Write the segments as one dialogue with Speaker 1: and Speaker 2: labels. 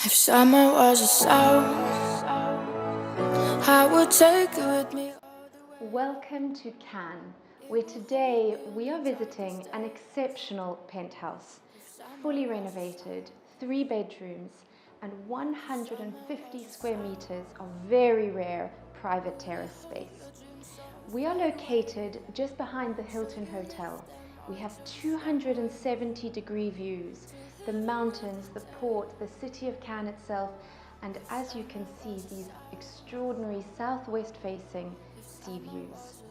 Speaker 1: If summer was a sound, I would take it with me.
Speaker 2: Welcome to Cannes, where today we are visiting an exceptional penthouse, fully renovated, 3 bedrooms and 150 square meters of very rare private terrace space. We are located just behind the Hilton Hotel. We have 270-degree views, the mountains, the port, the city of Cannes itself, and as you can see, these extraordinary southwest-facing sea views.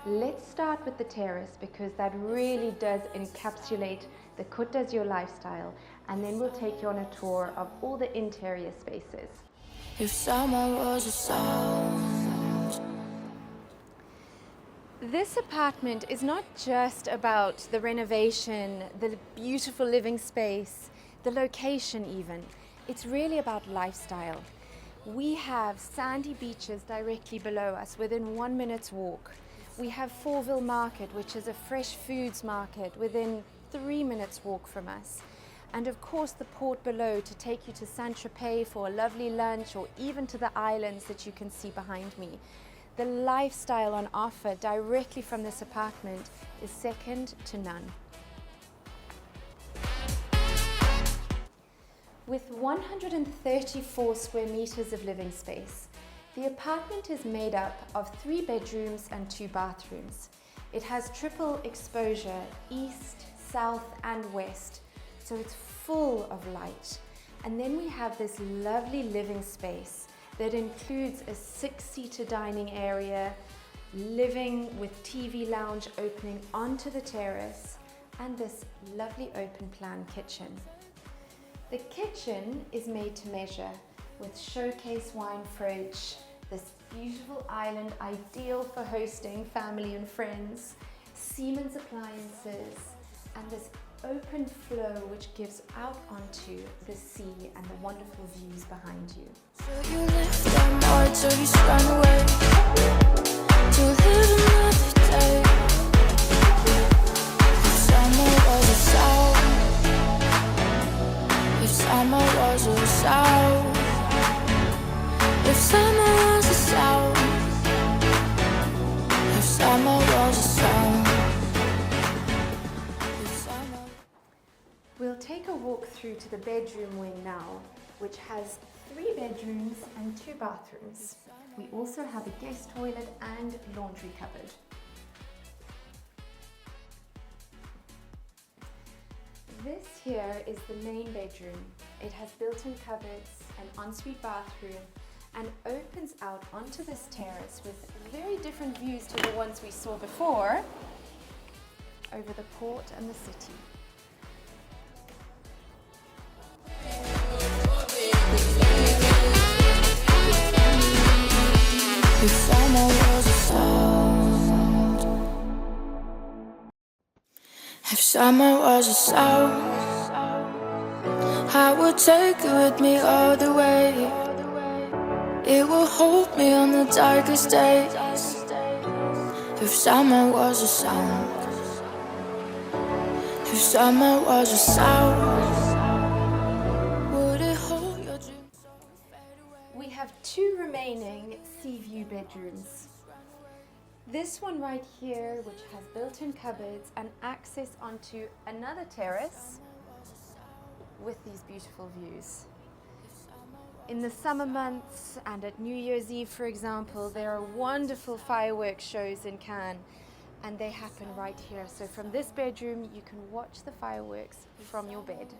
Speaker 2: Let's start with the terrace because that really does encapsulate the Côte d'Azur lifestyle, and then we'll take you on a tour of all the interior spaces.
Speaker 1: If summer was a sound.
Speaker 2: This apartment is not just about the renovation, the beautiful living space, the location even. It's really about lifestyle. We have sandy beaches directly below us within 1 minute's walk. We have Fourville Market, which is a fresh foods market within 3 minutes walk from us. And of course the port below to take you to Saint-Tropez for a lovely lunch, or even to the islands that you can see behind me. The lifestyle on offer directly from this apartment is second to none. With 134 square meters of living space, the apartment is made up of 3 bedrooms and 2 bathrooms. It has triple exposure, east, south and west, so it's full of light. And then we have this lovely living space that includes a 6-seater dining area, living with TV lounge opening onto the terrace, and this lovely open plan kitchen. The kitchen is made to measure with showcase wine fridge, this beautiful island ideal for hosting family and friends, Siemens appliances, and this open flow which gives out onto the sea and the wonderful views behind you.
Speaker 1: So you left them hard, so you run away to live another day. If summer was a sound, if summer was a sound, if summer was a sound, if summer was a sound.
Speaker 2: We'll take a walk through to the bedroom wing now, which has 3 bedrooms and 2 bathrooms. We also have a guest toilet and laundry cupboard. This here is the main bedroom. It has built-in cupboards, an ensuite bathroom, and opens out onto this terrace with very different views to the ones we saw before, over the port and the city.
Speaker 1: If summer was a sound, if summer was a sound, I would take it with me all the way. It will hold me on the darkest days. If summer was a sound, if summer was a sound, would it hold your dreams so fade away?
Speaker 2: We have 2 remaining sea view bedrooms. This one right here, which has built-in cupboards and access onto another terrace with these beautiful views. In the summer months and at New Year's Eve, for example, there are wonderful fireworks shows in Cannes, and they happen right here. So from this bedroom, you can watch the fireworks from your bed.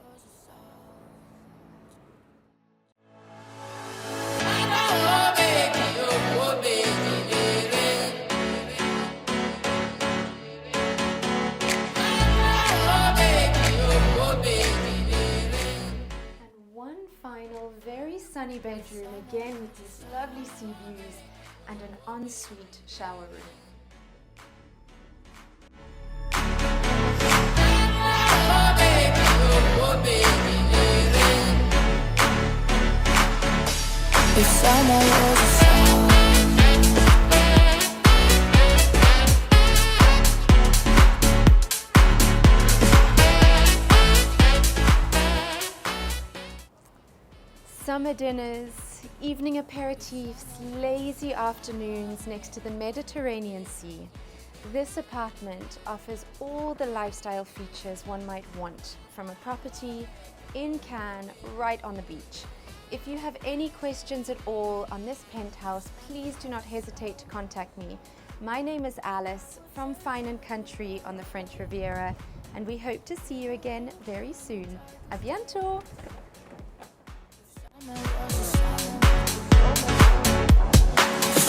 Speaker 2: Very sunny bedroom, again with these lovely sea views and an ensuite shower room.
Speaker 1: If summer was a sound.
Speaker 2: Summer dinners, evening aperitifs, lazy afternoons next to the Mediterranean Sea. This apartment offers all the lifestyle features one might want from a property in Cannes, right on the beach. If you have any questions at all on this penthouse, please do not hesitate to contact me. My name is Alice from Fine and Country on the French Riviera, and we hope to see you again very soon. À bientôt!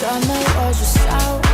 Speaker 1: Summer was a sound.